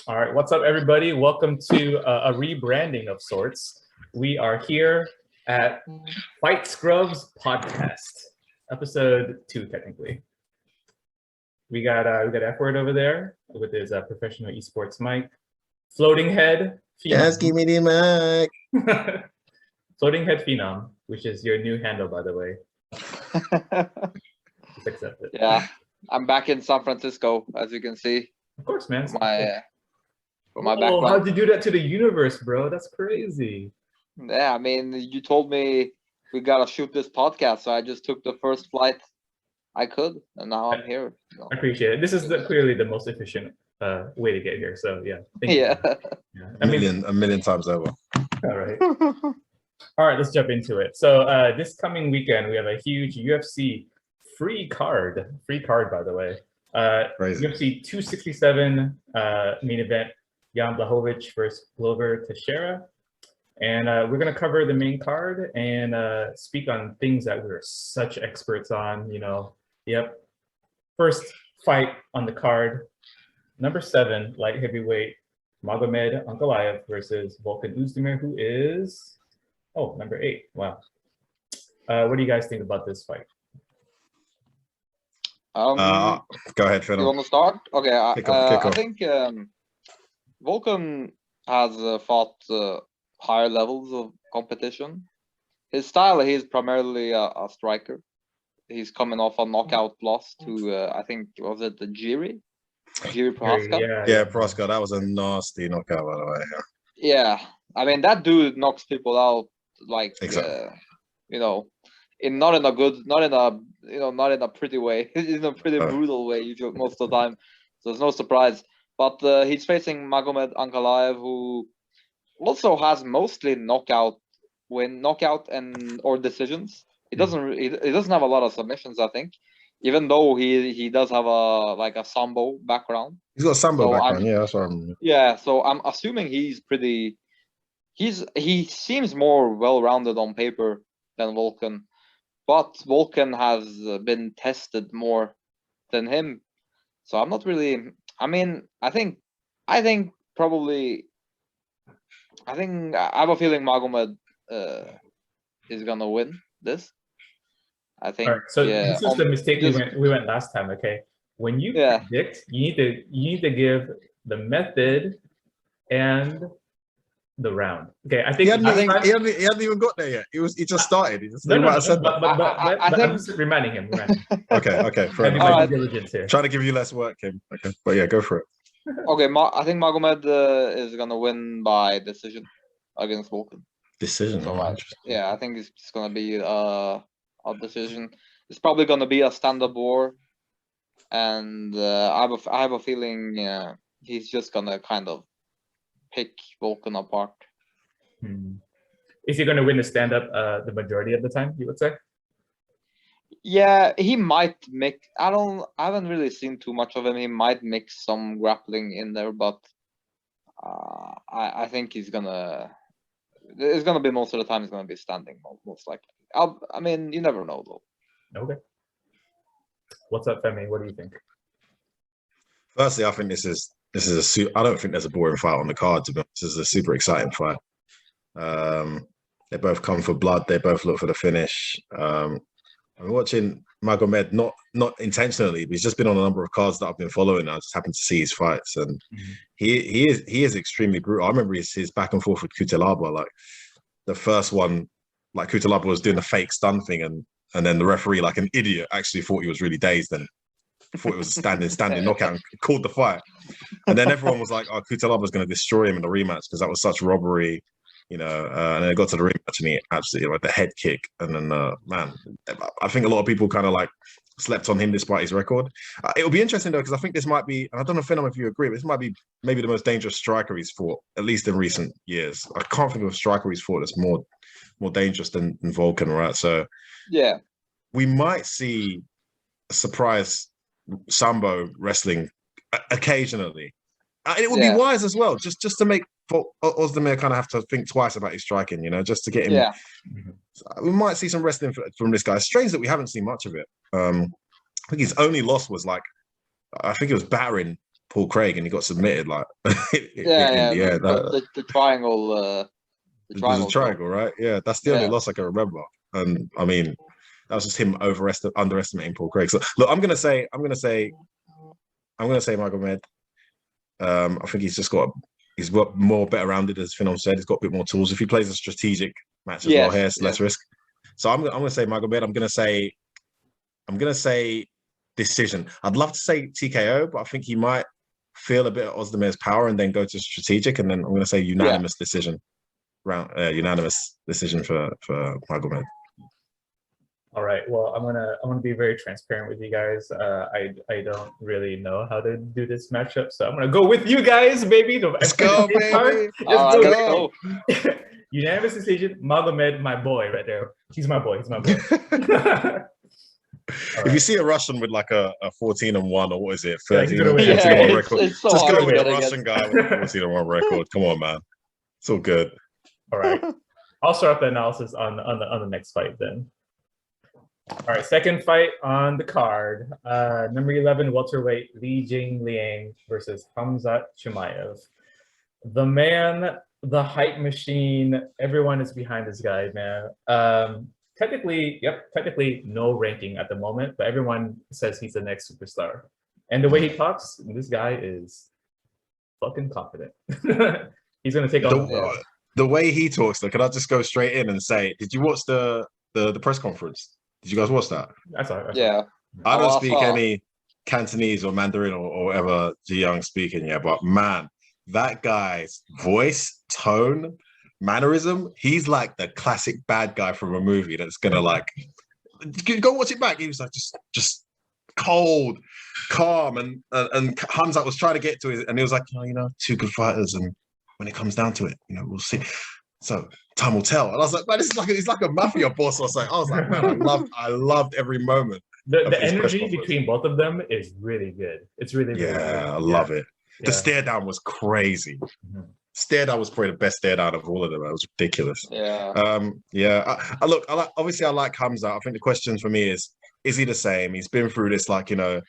All right, what's up, everybody? Welcome to a rebranding of sorts. We are here at Fight Scrubs Podcast, episode 2, technically. We got Fword over there with his professional esports mic. Floating Head Phenom. Yes, give me the mic. Floating Head Phenom, which is your new handle, by the way. Just accept it. Yeah, I'm back in San Francisco, as you can see. Of course, man. For my Oh, background. how'd you do that to the universe, bro? That's crazy. Yeah, I mean, you told me we gotta shoot this podcast, so I just took the first flight I could, and now I'm here. So. I appreciate it. This is clearly the most efficient way to get here. So yeah. Thank Yeah. You. A million times over. All right. All right, let's jump into it. So this coming weekend, we have a huge UFC free card, by the way. Crazy. UFC 267 main event, Jan Blachowicz versus Glover Teixeira. And we're going to cover the main card and speak on things that we're such experts on, you know. Yep. First fight on the card, number 7, light heavyweight, Magomed Ankalaev versus Volkan Oezdemir, who is, number 8. Wow. What do you guys think about this fight? Go ahead, Phenom. You want to start? Okay, Kick off. I think Volkan has fought higher levels of competition. His style, he's primarily a striker. He's coming off a knockout loss to, I think, was it the Jiri Prohaska? Yeah, Prohaska. That was a nasty knockout, by the way. Yeah, I mean, that dude knocks people out, like, exactly. not in a pretty way, in a pretty brutal way usually, most of the time. So there's no surprise. But he's facing Magomed Ankalaev, who also has mostly knockout and or decisions. He doesn't have a lot of submissions, I think, even though he does have a sambo background. He's got a sambo background, yeah, that's what I'm. Yeah, so I'm assuming he seems more well-rounded on paper than Volkan, but Volkan has been tested more than him. So I'm not really. I mean, I think I have a feeling Magomed is gonna win this. I think. All right, so this is the mistake we went last time. Okay, when you predict, you need to give the method and the round. Okay, I think he hadn't even got there yet. He just started. I'm just reminding him. Okay. Fair enough. Trying to give you less work, Kim. Okay, but yeah, go for it. Okay, I think Magomed is gonna win by decision against Volkan. Decision. So yeah, I think it's gonna be a decision. It's probably gonna be a stand-up war, and I have a feeling he's just gonna kind of pick Volkan apart. Is he gonna win the stand-up the majority of the time, you would say? Yeah, he might mix. I haven't really seen too much of him. He might mix some grappling in there, but I think it's gonna be most of the time. It's gonna be standing most likely. I mean, you never know though. Okay. What's up, Femi? What do you think? Firstly, I think this is I don't think there's a boring fight on the card. To be honest, this is a super exciting fight. They both come for blood. They both look for the finish. I'm watching Magomed not intentionally, but he's just been on a number of cards that I've been following. I just happen to see his fights, and he is extremely brutal. I remember his back and forth with Kutelaba, like the first one, like Kutelaba was doing the fake stun thing, and then the referee, like an idiot, actually thought he was really dazed and thought it was a standing knockout and called the fight. And then everyone was like, "Oh, Kutelaba was going to destroy him in the rematch because that was such robbery." And then it got to the rematch and he absolutely like the head kick. And then, man, I think a lot of people kind of like slept on him despite his record. It'll be interesting though, because I think this might be, and I don't know, Phenom, if you agree, but this might be maybe the most dangerous striker he's fought, at least in recent years. I can't think of a striker he's fought that's more dangerous than Volkan, right? So, yeah, we might see a surprise sambo wrestling occasionally. It would be wise as well, just to make Oezdemir kind of have to think twice about his striking, just to get him. Yeah. We might see some wrestling from this guy. It's strange that we haven't seen much of it. I think his only loss was I think it was battering Paul Craig and he got submitted like Yeah, in the air. the triangle. The There's a triangle, right? Yeah, that's the only loss I can remember. And I mean, that was just him underestimating Paul Craig. So look, I'm gonna say Magomed. I think he's got more better rounded, as Phenom said. He's got a bit more tools. If he plays a strategic match as well, here, it's less risk. So I'm gonna say Magomed. I'm gonna say decision. I'd love to say TKO, but I think he might feel a bit of Ozdemir's power and then go to strategic. And then I'm gonna say unanimous decision. Unanimous decision for Magomed. All right. Well, I'm gonna be very transparent with you guys. I don't really know how to do this matchup, so I'm gonna go with you guys, baby. Let's go, baby. Let's go. Unanimous decision. Magomed, my boy, right there. He's my boy. If you see a Russian with like a 14-1 or what is it, 13-1 record, it's so just go with a a Russian guy with a 14-1 record. Come on, man. It's all good. All right. I'll start the analysis on the next fight then. All right, second fight on the card. Number 11 welterweight Li Jingliang versus Khamzat Chimaev. The man, the hype machine. Everyone is behind this guy, man. Technically no ranking at the moment, but everyone says he's the next superstar. And the way he talks, this guy is fucking confident. He's gonna take on the way he talks. Though, can I just go straight in and say, did you watch the press conference? Did you guys watch that? I saw it. Yeah. I don't speak any Cantonese or Mandarin or whatever Ji Young's speaking yet, but man, that guy's voice, tone, mannerism, he's like the classic bad guy from a movie that's gonna like go watch it back. He was like just cold, calm, and Khamzat was trying to get to it, and he was like, two good fighters, and when it comes down to it, we'll see. So time will tell. And I was like, man, he's like a mafia boss or something. I was like, man, I loved every moment. The energy between both of them is really good. It's really good. I love it. The stare down was crazy. Mm-hmm. Stare down was probably the best stare down of all of them. It was ridiculous. Yeah. I look. Obviously, I like Khamzat. I think the question for me is he the same? He's been through this long COVID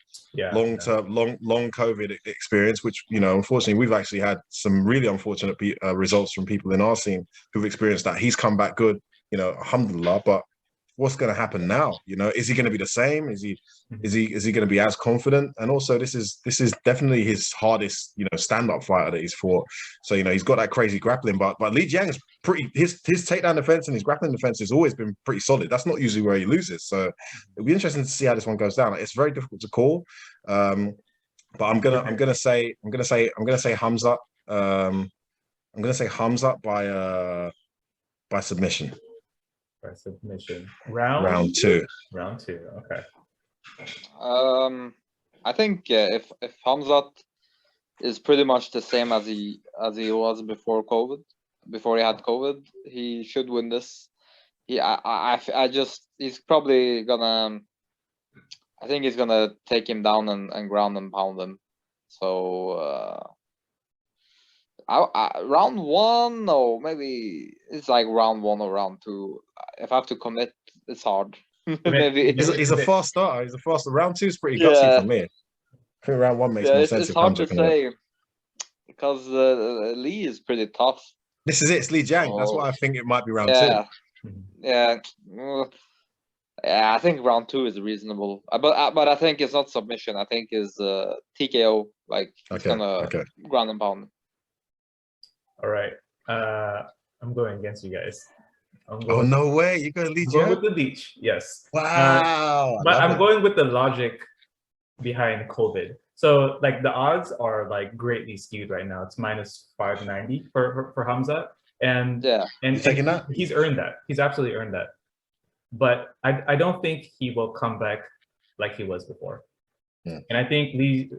experience, which unfortunately we've actually had some really unfortunate results from people in our scene who've experienced that. He's come back good, alhamdulillah. But what's going to happen now? Is he going to be the same? Is he going to be as confident? And also, this is definitely his hardest stand-up fighter that he's fought. So he's got that crazy grappling, but Li Jiang's pretty. His takedown defense and his grappling defense has always been pretty solid. That's not usually where he loses. So it'll be interesting to see how this one goes down. It's very difficult to call, but I'm gonna say Khamzat. I'm gonna say Khamzat by submission. By submission. Round 2. Round 2. Okay. I think if Khamzat is pretty much the same as he was before COVID, before he had COVID, he should win this. He's probably gonna. I think he's gonna take him down and ground and pound him. So round 1, or maybe it's like round 1 or round 2. If I have to commit, it's hard. Maybe he's a fast starter. He's a fast. Round 2 is pretty gutsy for me. I think round 1 makes more sense. It's hard to say because Li is pretty tough. This is it. It's Li Jiang. That's why I think it might be round 2. Yeah. I think round 2 is reasonable, but I think it's not submission. I think it's TKO. Like it's gonna ground and pound. All right. I'm going against you guys. No way! You're going to Li Jiang? Going with the Leech, yes. Wow! But I'm going with the logic behind COVID. So like the odds are like greatly skewed right now. It's minus 590 for Khamzat, and taking that? He's earned that. He's absolutely earned that. But I don't think he will come back like he was before. And I think Li,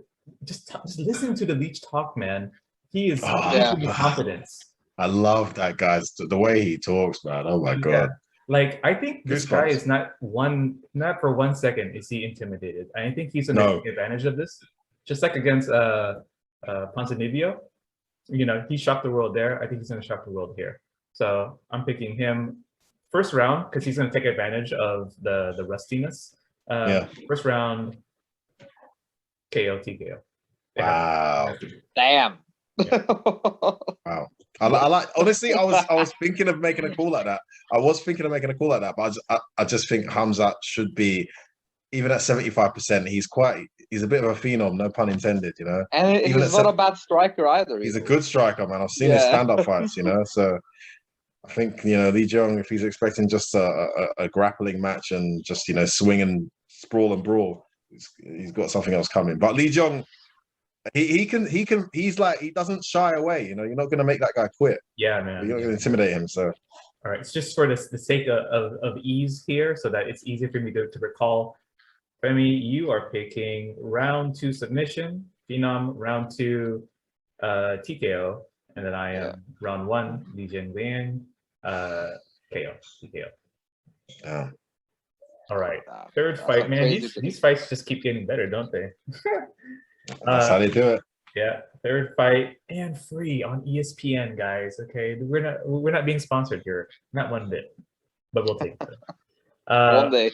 just listen to the Leech talk, man. He is confidence. I love that guy's the way he talks, man. Oh my god! Like I think this guy is not for 1 second is he intimidated. I think he's gonna take advantage of this, just like against Ponzinibbio. He shocked the world there. I think he's gonna shock the world here. So I'm picking him first round because he's gonna take advantage of the rustiness. First round, KO TKO. Wow. Damn. Wow. I like honestly, I was thinking of making a call like that. But I just think Hamzat should be, even at 75%, he's a bit of a phenom, no pun intended, you know. And Even he's not a bad striker either. He's a good striker, man. I've seen his stand-up fights, you know. So I think, you know, Lee Jong, if he's expecting just a grappling match and just, you know, swing and sprawl and brawl, he's got something else coming. But Lee Jong, he's like, he doesn't shy away, you know. You're not going to make that guy quit. Yeah, man. You're not going to intimidate him. So all right, it's just for the sake of ease here, so that it's easier for me to recall. Femi, you are picking round 2 submission, Phenom round 2 TKO, and then I am round 1 Li Jingliang KO TKO. yeah. All right, third fight, man. These fights just keep getting better, don't they? That's how they do it. Yeah, third fight and free on ESPN, guys. Okay, we're not being sponsored here, not one bit, but we'll take it. One day.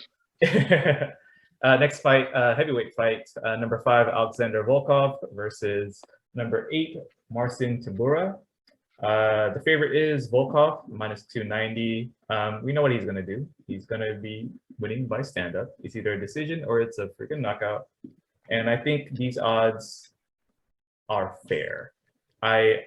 Next fight, heavyweight fight, number 5 Alexander Volkov versus number 8 Marcin Tybura. The favorite is Volkov, minus 290. We know what he's gonna do. He's gonna be winning by stand-up. It's either a decision or it's a freaking knockout. And I think these odds are fair. I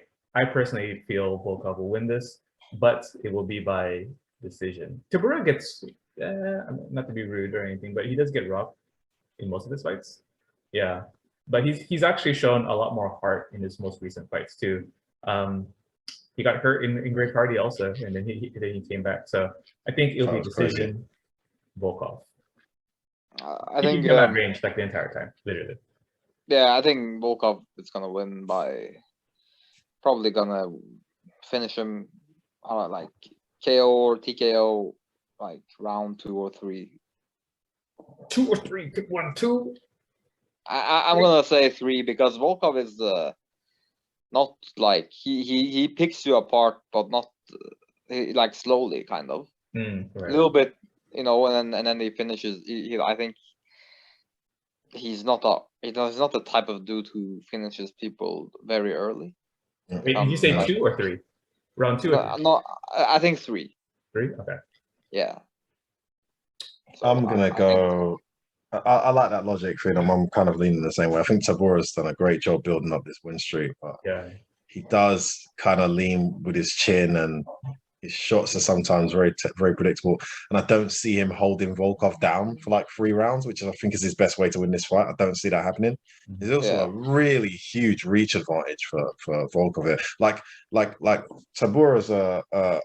personally feel Volkov will win this, but it will be by decision. Tybura gets, not to be rude or anything, but he does get rocked in most of his fights. Yeah, but he's actually shown a lot more heart in his most recent fights too. He got hurt in Great Party also, and then he came back. So I think it'll be decision Volkov. I think he's in that range like the entire time, literally. Yeah, I think Volkov is gonna win by probably gonna finish him like KO or TKO, like round 2 or 3. 2 or 3, pick 1, 2. I'm gonna say 3 because Volkov is not like he picks you apart, but not like slowly, kind of Right. a little bit, you know, and then he finishes. I think he's not the type of dude who finishes people very early. Wait, did you say 2 or 3? Round 2 or 3? No, I think 3. 3? Okay. Yeah. So I'm gonna go. I like that logic, Freedom. I'm kind of leaning the same way. I think Tybura's done a great job building up this win streak, but yeah, he does kind of lean with his chin, and his shots are sometimes very predictable. And I don't see him holding Volkov down for like 3 rounds, which I think is his best way to win this fight. I don't see that happening. There's also a really huge reach advantage for Volkov here. Like Tybura's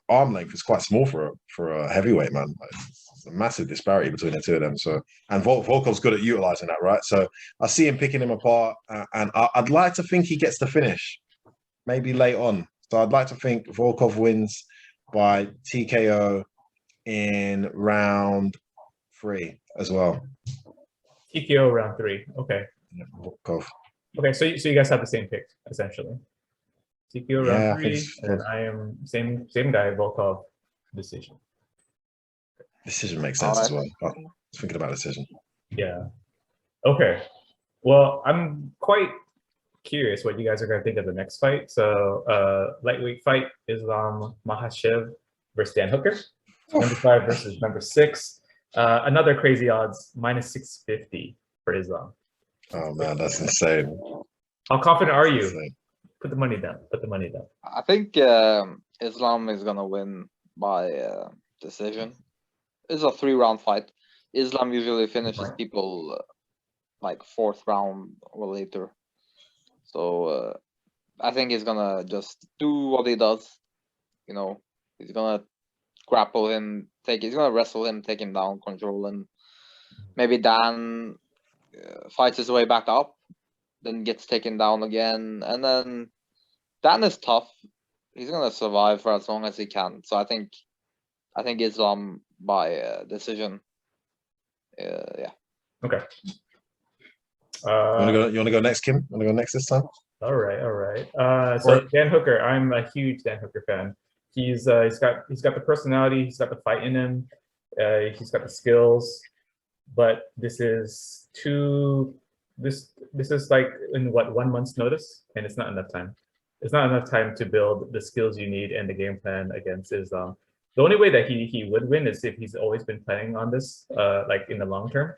arm length is quite small for a heavyweight, man. It's a massive disparity between the two of them. So, and Volkov's good at utilizing that, right? So I see him picking him apart, and I'd like to think he gets the finish, maybe late on. So I'd like to think Volkov wins by TKO in round 3 as well. TKO round 3. Okay. Yeah, Volkov. Okay, so you guys have the same pick essentially. TKO round 3, and I am same guy. Volkov decision. Decision makes sense as well. I was thinking about decision. Yeah. Okay. Well, I'm quite curious what you guys are going to think of the next fight. So, lightweight fight, Islam Makhachev versus Dan Hooker. Number 5 versus number 6. Another crazy odds, minus 650 for Islam. Oh man, that's insane. How confident are you? Insane. Put the money down. Put the money down. I think Islam is gonna win by decision. It's a 3-round fight. Islam usually finishes people like 4th round or later. So I think he's gonna just do what he does. You know, he's gonna grapple him, he's gonna wrestle him, take him down, control him. Maybe Dan fights his way back up, then gets taken down again, and then Dan is tough. He's gonna survive for as long as he can. So I think Islam by decision. Yeah. Okay. You wanna go next, Kim? Wanna go next this time? All right. So Dan Hooker, I'm a huge Dan Hooker fan. He's got the personality, he's got the fight in him, he's got the skills, but this is 2 this is like in what, 1 month's notice, and it's not enough time. It's not enough time to build the skills you need and the game plan against Islam. The only way that he would win is if he's always been planning on this, like in the long term,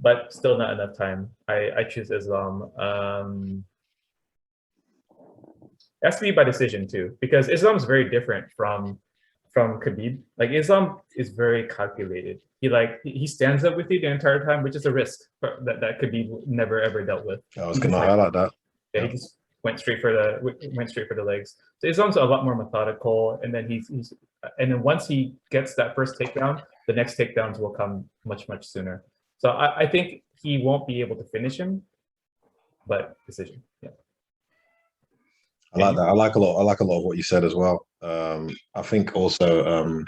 but still not enough time. I choose Islam. It has to be by decision too, because Islam is very different from Khabib. Like Islam is very calculated. He stands up with you the entire time, which is a risk that Khabib never ever dealt with. I was gonna highlight that. Yeah, he just went straight for the legs. So Islam's a lot more methodical, and then and then once he gets that first takedown, the next takedowns will come much sooner. So I think he won't be able to finish him, but decision. Yeah. I like that. I like a lot of what you said as well. I think also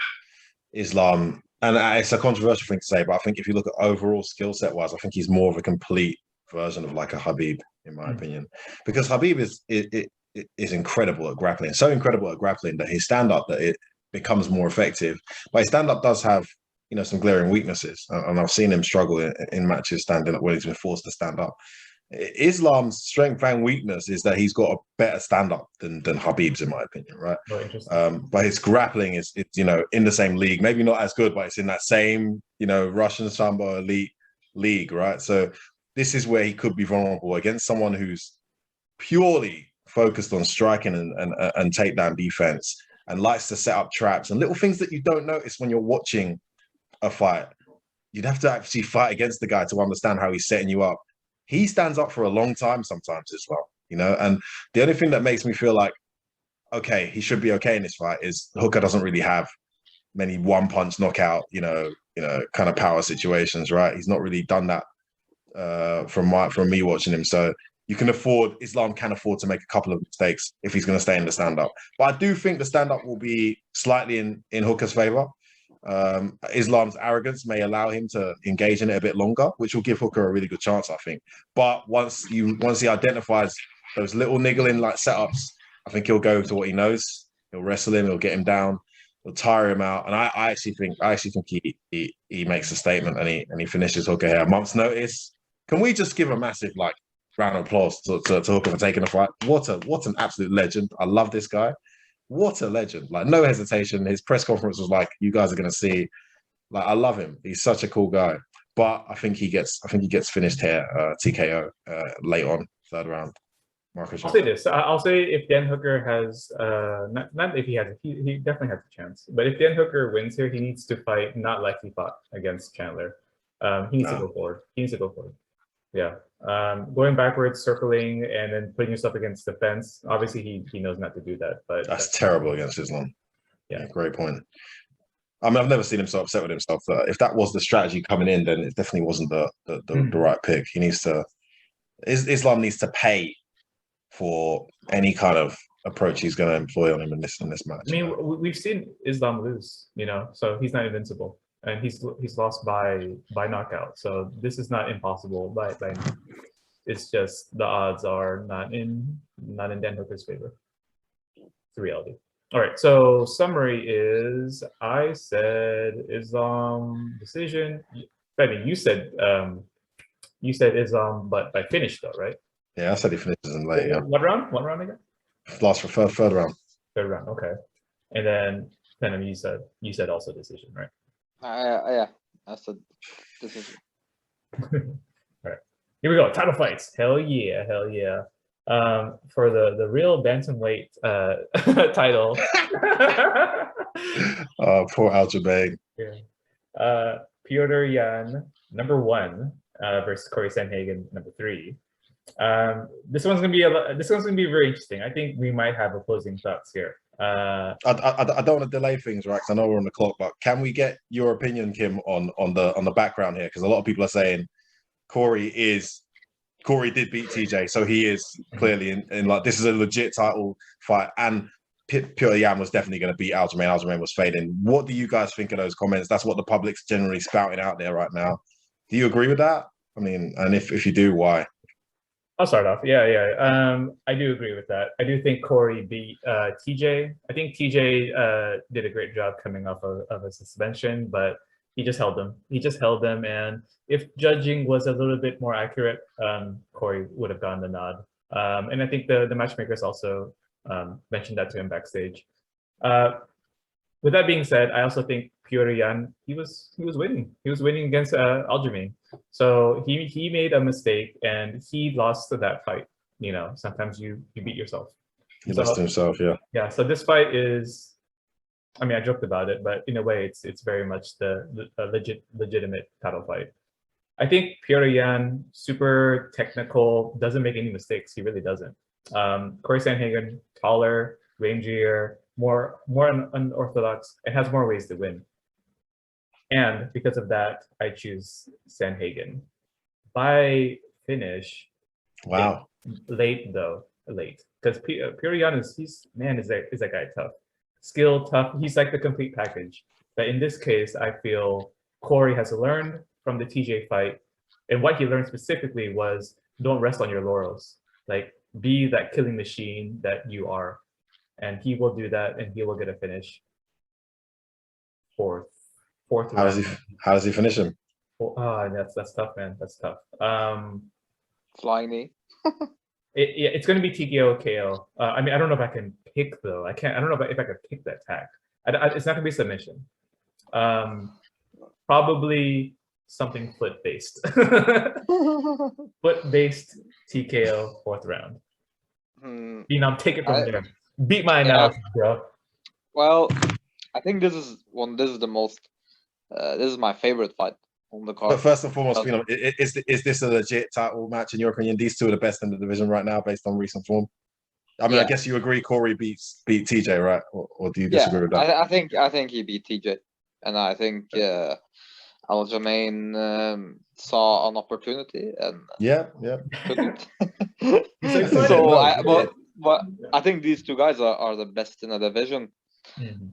Islam, and it's a controversial thing to say, but I think if you look at overall skill set wise, I think he's more of a complete version of like a Khabib, in my opinion, because Khabib is incredible at grappling, so incredible at grappling that his stand up that it becomes more effective. But his stand up does have some glaring weaknesses, and I've seen him struggle in matches standing up when he's been forced to stand up. Islam's strength and weakness is that he's got a better stand-up than Khabib's, in my opinion, right? But his grappling is in the same league, maybe not as good, but it's in that same Russian Sambo elite league, right? So this is where he could be vulnerable against someone who's purely focused on striking and takedown defense and likes to set up traps and little things that you don't notice when you're watching a fight. You'd have to actually fight against the guy to understand how he's setting you up. He stands up for a long time sometimes as well, and the only thing that makes me feel like, okay, he should be okay in this fight is Hooker doesn't really have many one-punch knockout, kind of power situations, right? He's not really done that from me watching him. So Islam can afford to make a couple of mistakes if he's going to stay in the stand-up. But I do think the stand-up will be slightly in Hooker's favor. Islam's arrogance may allow him to engage in it a bit longer, which will give Hooker a really good chance, I think. But once he identifies those little niggling like setups, I think he'll go to what he knows. He'll wrestle him, he'll get him down, he'll tire him out. And I actually think he makes a statement and he finishes Hooker here. A month's notice. Can we just give a massive round of applause to Hooker for taking the fight? What an absolute legend. I love this guy. What a legend. No hesitation. His press conference was like, you guys are going to see. I love him. He's such a cool guy. But I think he gets finished here, TKO, late on, third round. Marcus. I'll say this. I'll say if Dan Hooker has, not if he has, he definitely has a chance. But if Dan Hooker wins here, he needs to fight not like he fought against Chandler. He needs to go forward. Yeah. Going backwards, circling, and then putting yourself against the fence. Obviously, he knows not to do that. But that's terrible against Islam. Yeah, great point. I mean, I've never seen him so upset with himself. If that was the strategy coming in, then it definitely wasn't the right pick. He needs to. Islam needs to pay for any kind of approach he's going to employ on him in this match. I mean, we've seen Islam lose, so he's not invincible. And he's lost by knockout. So this is not impossible by it's just the odds are not in Dan Hooker's favor. It's the reality. All right. So summary is I said Islam decision. I mean, you said Islam, but by finish though, right? Yeah, I said he finishes in late. Yeah. What round? What round again? Last for third round. Third round. Okay. And then Phenom, you said also decision, right? Yeah, that's a decision. All right, here we go. Title fights. Hell yeah. For the real bantamweight title. Poor Aljamain. Yeah. Piotr Jan, number 1, versus Corey Sandhagen, number 3. This one's gonna be very interesting. I think we might have opposing thoughts here. I don't want to delay things, right? Because I know we're on the clock, but can we get your opinion, Kim, on the background here? Because a lot of people are saying Corey did beat TJ, so he is clearly in this is a legit title fight, and Piotr Jan was definitely going to beat Aljamain. Aljamain was fading. What do you guys think of those comments? That's what the public's generally spouting out there right now. Do you agree with that? I mean, and if you do, why? I'll start off. Yeah. I do agree with that. I do think Corey beat TJ. I think TJ did a great job coming off of a suspension, but he just held them. He just held them, and if judging was a little bit more accurate, Corey would have gotten the nod. And I think the matchmakers also mentioned that to him backstage. With that being said, I also think Petr Yan, he was winning. He was winning against Aljamain. So he made a mistake and he lost to that fight. You know, sometimes you beat yourself. He lost to himself, yeah. Yeah. So this fight is, I mean, I joked about it, but in a way, it's very much the legitimate title fight. I think Petr Yan, super technical, doesn't make any mistakes. He really doesn't. Corey Sandhagen, taller, rangier, more unorthodox, and has more ways to win. And because of that, I choose Sandhagen. By finish, Wow. late, because Petr Yan is that guy tough, skill, tough. He's like the complete package. But in this case, I feel Corey has learned from the TJ fight, and what he learned specifically was don't rest on your laurels. Like, be that killing machine that you are, and he will do that, and he will get a finish. Fourth How does he finish him? That's tough, man. That's tough. Flying knee. It's going to be TKO KO. I mean, I don't know if I can pick though. I don't know if I could pick that tag. It's not going to be submission. Probably something foot based. Foot based TKO 4th round. Phenom, take it from there. Beat my analysis, bro. Well, I think this is the most. This is my favorite fight on the card. But first and foremost, Phenom, is this a legit title match in your opinion? These two are the best in the division right now, based on recent form. I mean, I guess you agree Corey beat TJ, right? Or do you disagree with that? I think he beat TJ, and I think Aljamain saw an opportunity and took it. So but I think these two guys are the best in the division,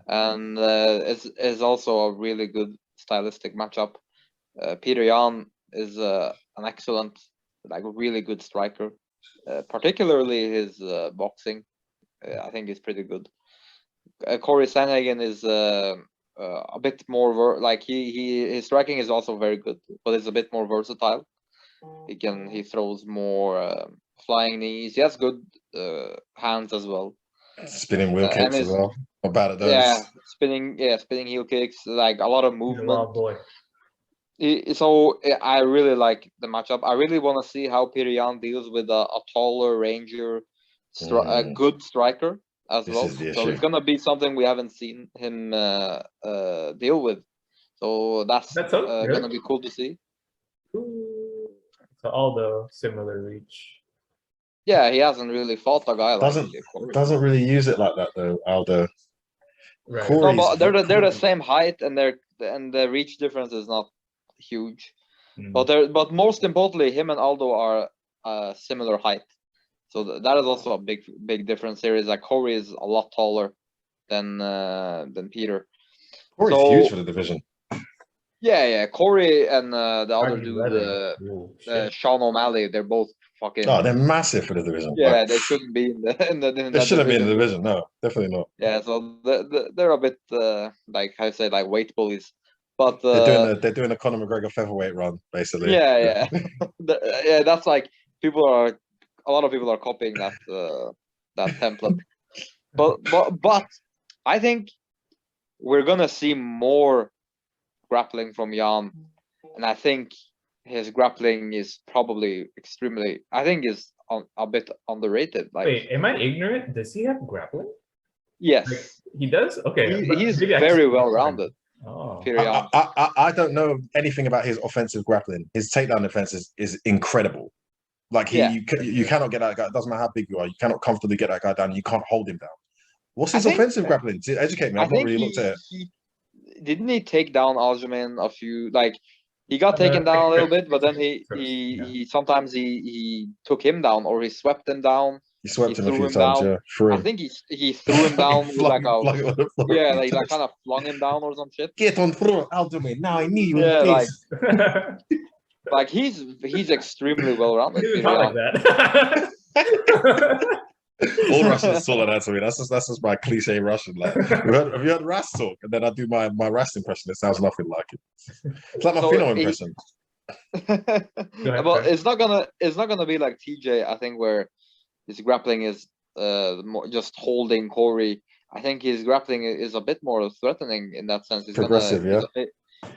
and is also a really good stylistic matchup. Petr Yan is an excellent, like, really good striker. Particularly his boxing, I think is pretty good. Corey Sandhagen is a bit more his striking is also very good, but it's a bit more versatile. He throws more flying knees. He has good hands as well. Spinning wheel kicks as well. Not bad at those. Yeah, spinning heel kicks, like a lot of movement. Oh boy. So I really like the matchup. I really want to see how Petr Yan deals with a taller ranger, a good striker as well. So it's gonna be something we haven't seen him deal with. So that's gonna be cool to see. So Aldo, similar reach. Yeah, he hasn't really fought a guy doesn't really use it like that though, Aldo. Right. No, but they're the same height, and the reach difference is not huge. But most importantly, him and Aldo are similar height. So that is also a big difference here. Is that Corey is a lot taller than Peter. Corey's huge for the division. Yeah. Corey and the other dude, Sean O'Malley, they're both fucking. Oh, they're massive for the division. Yeah, they shouldn't be in the. They shouldn't be in the division. No, definitely not. Yeah, so they're a bit like how I say, like weight bullies. But they're doing a Conor McGregor featherweight run, basically. Yeah. Yeah, that's like a lot of people are copying that template. But I think we're gonna see more grappling from Yan, and I think his grappling is probably extremely. I think is a bit underrated. Like, wait, am I ignorant? Does he have grappling? Yes, like, he does. Okay, he's very well rounded. Oh. I don't know anything about his offensive grappling. His takedown defense is incredible. Like you cannot get that guy. It doesn't matter how big you are. You cannot comfortably get that guy down. You can't hold him down. What's his offensive grappling? Educate me. I've not really looked at it. Didn't he take down Aljamain a few? Like, he got taken down a little bit, but then he sometimes he took him down, or he swept him down. He swept him a few times. Yeah, true. I think he threw him down like kind of flung him down or some shit. Get on through, Aljamain. Now I need you. Yeah, like he's extremely well rounded. Like that. All Russians swallow that to me. That's just my cliche Russian. Like, have you heard Ras talk? And then I do my Ras impression. It sounds nothing like it. It's like my So Phenom impression. Well, it's not gonna be like TJ. I think where his grappling is more just holding Corey. I think his grappling is a bit more threatening in that sense. He's Progressive,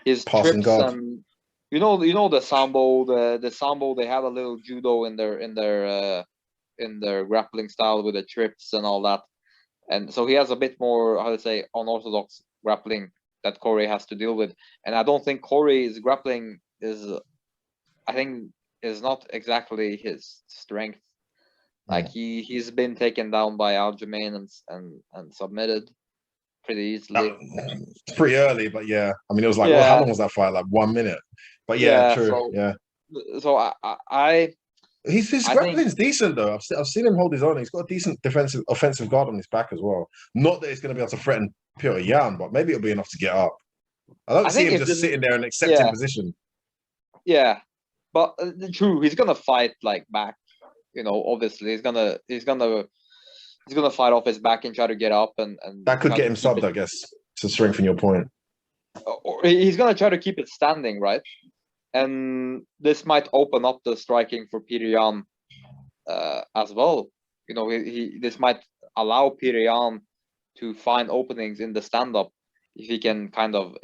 his Passing trips guard. and you know the sambo, the sambo. They have a little judo in their grappling style with the trips and all that. And so he has a bit more, how to say, unorthodox grappling that Corey has to deal with. And I don't think Corey's grappling I think, is not exactly his strength. Like he's been taken down by Aljamain and submitted pretty easily. It's pretty early, but yeah. I mean, it was like, well, how long was that fight? Like 1 minute. But yeah, true. So I his grappling's decent though. I've seen him hold his own. He's got a decent offensive guard on his back as well. Not that he's going to be able to threaten Piotr Jan, but maybe it'll be enough to get up. I don't see him just sitting there and accepting position. Yeah, but true, he's gonna fight like back. You know, obviously he's gonna fight off his back and try to get up and that could get him subbed, I guess, to strengthen your point. Or he's gonna try to keep it standing, right? And this might open up the striking for Peter Jan as well. You know, this might allow Peter Jan to find openings in the stand-up if he can kind of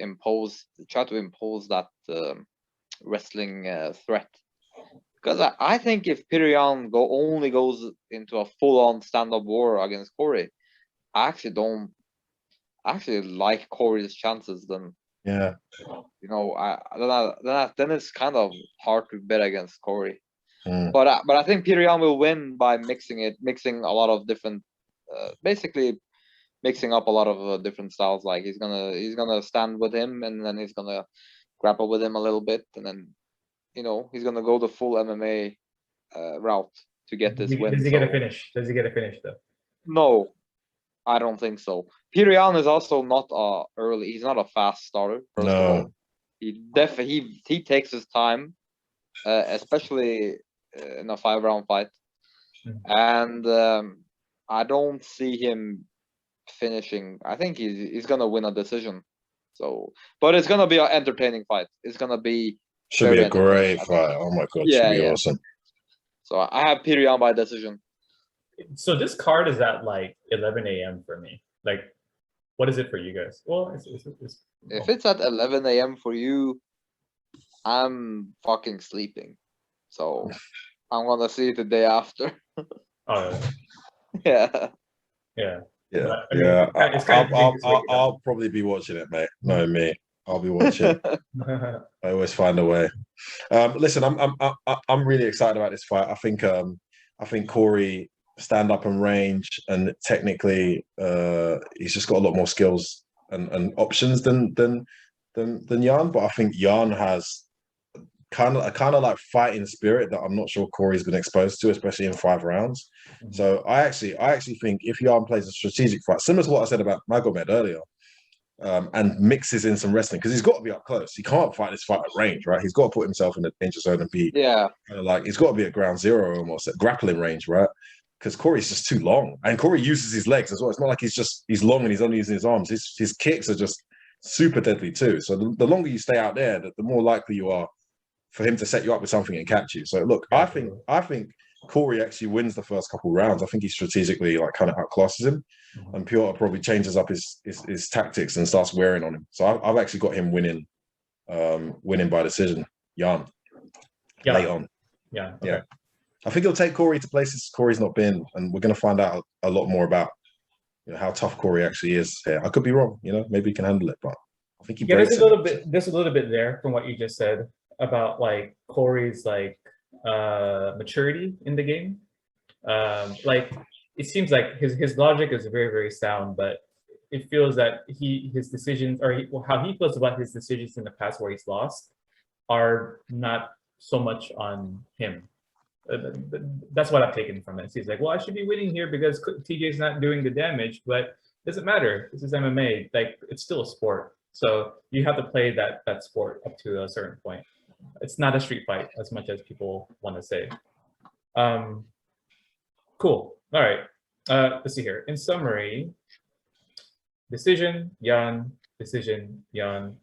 try to impose that wrestling threat. Because I think if Peter Jan only goes into a full-on stand-up war against Corey, I actually like Corey's chances then. Yeah. You know, then it's kind of hard to bet against Corey. Mm. But I think Peter Jan will win by mixing a lot of different, basically mixing up a lot of different styles. Like he's gonna stand with him, and then he's gonna grapple with him a little bit, and then you know he's gonna go the full MMA route to get this win. Does he get a finish? Does he get a finish though? No, I don't think so. Peter Jan is also not early. He's not a fast starter. First of all, he takes his time, especially in a 5-round fight, and I don't see him finishing. I think he's gonna win a decision. So, but it's gonna be an entertaining fight. It's gonna be should be a great fight. Oh my god, should be awesome. So I have Peter Jan by decision. So this card is at like 11 a.m. for me. Like, what is it for you guys? Well, if it's at 11 a.m. for you, I'm fucking sleeping. So I'm gonna see it the day after. Oh, yeah. Yeah. Yeah. I mean, I'll probably be watching it, mate. No, me. I'll be watching. I always find a way. Listen, I'm really excited about this fight. I think Corey stand up and range and technically he's just got a lot more skills and options than Jan. But I think Jan has kind of like fighting spirit that I'm not sure Corey's been exposed to, especially in 5 rounds. So I actually think if Jan plays a strategic fight, similar to what I said about Magomed earlier, and mixes in some wrestling, because he's got to be up close. He can't fight this fight at range, right? He's got to put himself in the danger zone and be kind of like he's got to be at ground zero almost, at grappling range, right? Because Corey's just too long, and Corey uses his legs as well. It's not like he's long and he's only using his arms. His kicks are just super deadly too. So the longer you stay out there, the more likely you are for him to set you up with something and catch you. So look, I think Corey actually wins the first couple of rounds. I think he strategically like kind of outclasses him, and Piotr probably changes up his tactics and starts wearing on him. So I've actually got him winning by decision. Jan, late on. Yeah. Okay. Yeah. I think he'll take Corey to places Corey's not been, and we're going to find out a lot more about how tough Corey actually is here. I could be wrong, maybe he can handle it, but I think he there's a little bit there from what you just said about like Corey's like maturity in the game. Like it seems like his logic is very, very sound, but it feels that his decisions how he feels about his decisions in the past where he's lost are not so much on him. That's what I've taken from it. He's like, well, I should be winning here because TJ's not doing the damage, but it doesn't matter. This is MMA. Like, it's still a sport. So you have to play that sport up to a certain point. It's not a street fight as much as people want to say. Cool. All right. Let's see here. In summary, decision, Jan. Decision, Jan.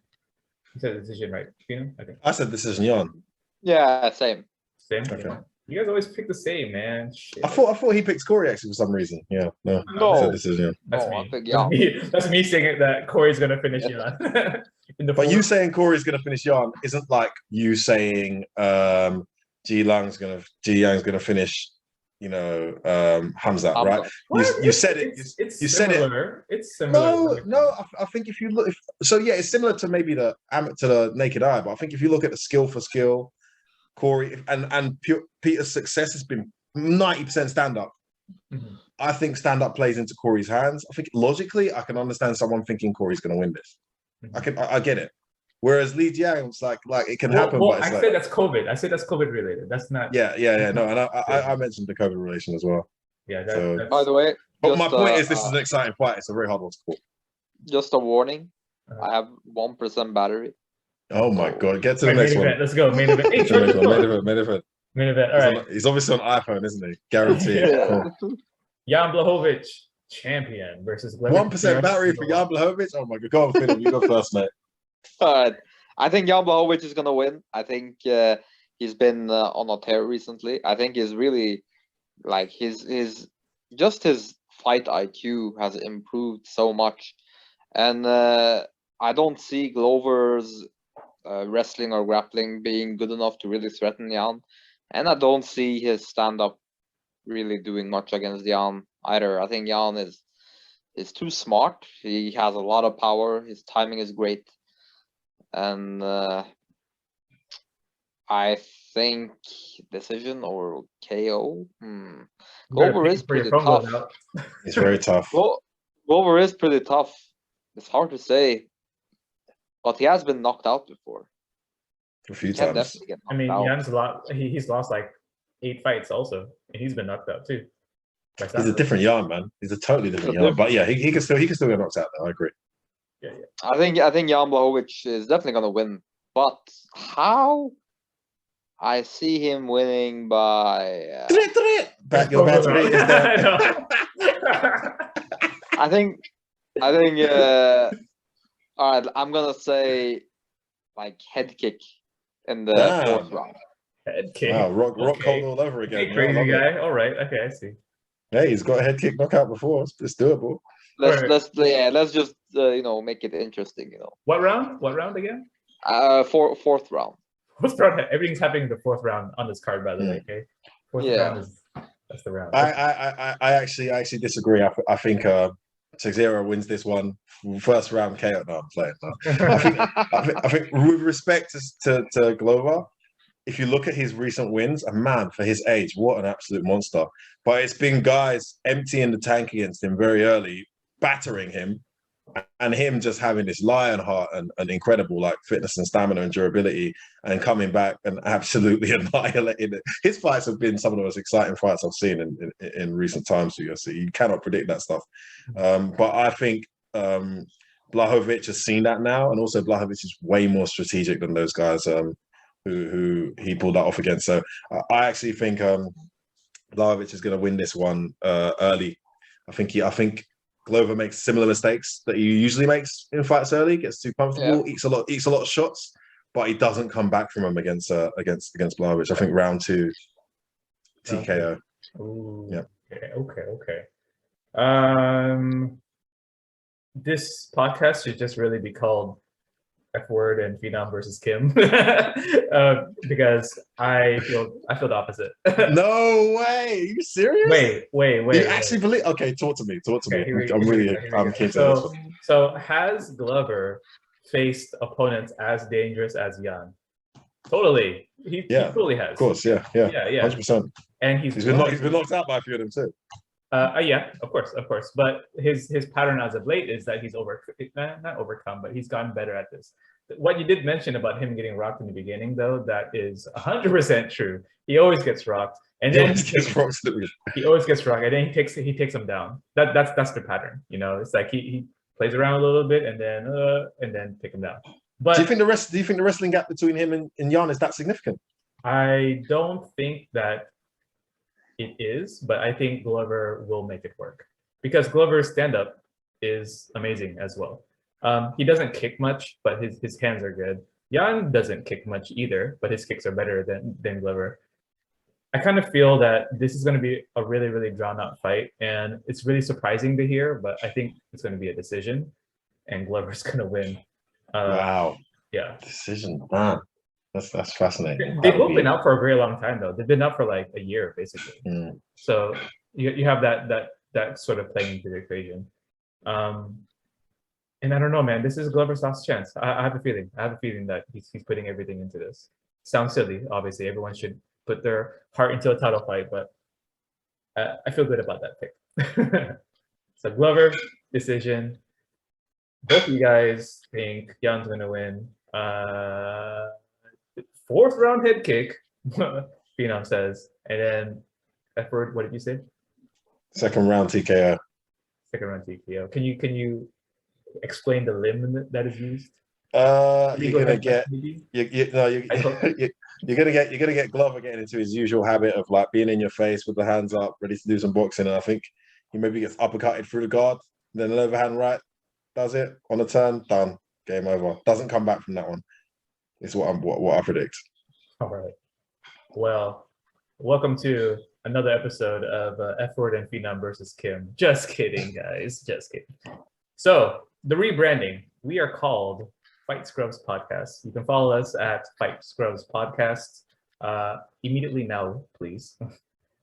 You said decision, right? Phenom? I think. I said decision Jan. Yeah, same. Same. Okay. You guys always pick the same, man. Shit. I thought he picked Corey actually for some reason. Yeah, no. No. I said decision Jan. That's No, I me. think That's me. That's me saying it, that Corey's gonna finish Jan. In the But you fourth. saying Corey's going to finish Jan isn't like you saying Ji Yang's going to finish, Hamzat, right? Hamzat. You said it. It's you said it. similar. It's similar. No. I think if you look, it's similar to maybe to the naked eye, but I think if you look at the skill for skill, Corey and Peter's success has been 90% stand up. Mhm. I think stand up plays into Corey's hands. I think logically, I can understand someone thinking Corey's going to win this. I get it. Whereas Li Jiang, it's like it can happen. Well, but it's I like, said that's COVID. I said that's COVID related. That's not. Yeah. No, and I mentioned the COVID relation as well. Yeah. So- That's, By the way, But my point is, this is an exciting fight. It's a very hard one to call. just a warning. Uh-huh. I have 1% battery. Oh my god! Get to the Alright, next main one. event. Let's go. Main event. Hey, Get to the charge next your one. phone. Main event. Main event. All right. He's obviously on iPhone, isn't he? Guaranteed. Yeah. Cool. Jan Blachowicz, champion versus 1% battery for Jan Blachowicz. Oh my god! Go on, Phenom. You go first, mate. All right. I think Jan Blachowicz is gonna win. I think he's been on a tear recently. I think he's really like his fight IQ has improved so much, and I don't see Glover's wrestling or grappling being good enough to really threaten Jan, and I don't see his stand up really doing much against Jan either. I think Jan is too smart. He has a lot of power. His timing is great. And I think decision or KO. Glover is pretty tough. It's very tough. Glover is pretty tough. It's hard to say, but he has been knocked out before. A few He can times. definitely get I mean, knocked out. Jan's a lot. He's lost like 8 fights also, and he's been knocked out too. He's a different Jan, man. He's a totally different Jan. But yeah, he can still get knocked out there. I agree. Yeah. I think Jan Blachowicz is definitely gonna win, but how? I see him winning by. Back your battery is there. I think. All right, I'm gonna say, like head kick in the Damn. 4th round. Head kick. Wow, rock Okay. hold all over again. Hey, man. I crazy love it. guy. All right. Okay, I see. Hey, he's got a head kick knockout before. It's doable. Let's Alright. let's just make it interesting. What round? What round again? 4th round. Fourth round. Everything's happening in the 4th round on this card, by the way. Okay. 4th Yeah. round that's the round. I actually disagree. I think Teixeira wins this one. First round KO. No, I'm playing. No. I think with respect to Glover, if you look at his recent wins, a man for his age, what an absolute monster. But it's been guys emptying the tank against him very early, battering him, and him just having this lion heart and incredible like fitness and stamina and durability, and coming back and absolutely annihilating it. His fights have been some of the most exciting fights I've seen in recent times for UFC. You cannot predict that stuff. But I think Blachowicz has seen that now, and also Blachowicz is way more strategic than those guys who he pulled that off against. So I actually think Blachowicz is going to win this one early. I think Glover makes similar mistakes that he usually makes in fights early. Gets too comfortable, eats a lot of shots, but he doesn't come back from them against Blachowicz. I think round 2 TKO. Ooh, Yeah. Okay. This podcast should just really be called Fword and Phenom versus Kim, because I feel the opposite. No way! Are you serious? Wait. You actually believe? Okay, talk to me. Okay, I'm keen to know this one. So has Glover faced opponents as dangerous as Jan? Totally. He totally has. Of course, yeah. 100%. And he's been knocked out by a few of them too. Yeah, of course. But his pattern as of late is that he's not overcome, but he's gotten better at this. What you did mention about him getting rocked in the beginning, though, that is 100% true. He always gets rocked, and then he always gets rocked, and then he takes him down. That's the pattern. It's like he plays around a little bit, and then take him down. But do you think the wrestling gap between him and Jan is that significant? I don't think that it is, but I think Glover will make it work because Glover's stand-up is amazing as well. He doesn't kick much, but his hands are good. Jan doesn't kick much either, but his kicks are better than Glover. I kind of feel that this is going to be a really, really drawn-out fight, and it's really surprising to hear, but I think it's going to be a decision, and Glover's going to win. Wow. Yeah. Decision, man. That's fascinating. They've both been out for a very long time, though. They've been out for like a year, basically. So you have that sort of playing into the equation. And I don't know, man. This is Glover's last chance. I have a feeling. I have a feeling that he's putting everything into this. Sounds silly, obviously. Everyone should put their heart into a title fight, but I feel good about that pick. So Glover, decision. Both of you guys think Jan's gonna win. 4th round head kick, Phenom says. And then Fword, what did you say? 2nd round TKO. 2nd round TKO. Can you explain the limb that is used? You're gonna get you're gonna get Glover getting into his usual habit of like being in your face with the hands up, ready to do some boxing. And I think he maybe gets uppercutted through the guard, then an overhand right, does it on a turn, done, game over. Doesn't come back from that one. Is what I predict. All right. Well, welcome to another episode of Fword and Phenom versus Kim. Just kidding, guys. Just kidding. So the rebranding. We are called Fight Scrubs Podcast. You can follow us at Fight Scrubs Podcast immediately now, please.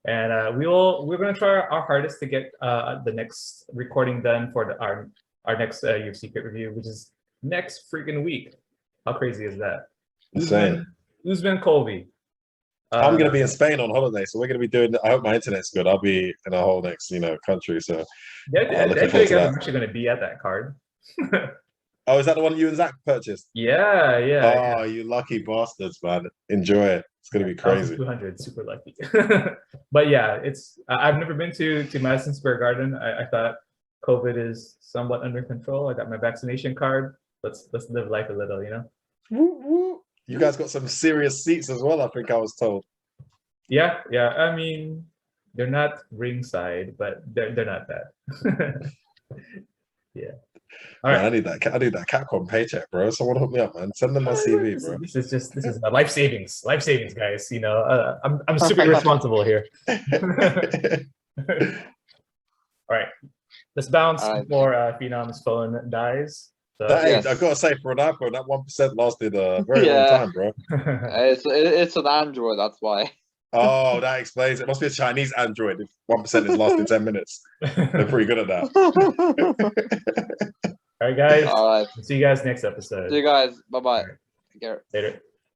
And we're going to try our hardest to get the next recording done for our next UFC pay-per-view, which is next freaking week. How crazy is that? Insane. Usman Colby. I'm going to be in Spain on holiday, so we're going to be doing. I hope my internet's good. I'll be in a whole next, country. So I think I'm actually going to be at that card. Oh, is that the one you and Zach purchased? Yeah. Oh, you lucky bastards, man! Enjoy it. It's going to be crazy. 200, super lucky. But yeah, I've never been to Madison Square Garden. I thought COVID is somewhat under control. I got my vaccination card. Let's live life a little, Woo, woo. You guys got some serious seats as well, I think I was told. Yeah. I mean, they're not ringside, but they're not bad. Yeah. All right. Man, I need that Capcom paycheck, bro. Someone hook me up, man. Send them my CV, bro. This is life savings, guys. I'm super responsible here. All right. Let's bounce before Phenom's phone dies. So, I've got to say, for an iPhone, that 1% lasted a very long time, bro. It's an Android, that's why. Oh, that explains it. Must be a Chinese Android if 1% is lasting 10 minutes. They're pretty good at that. All right, guys. All right. See you guys next episode. See you guys. Bye-bye. Right. Take care. Later.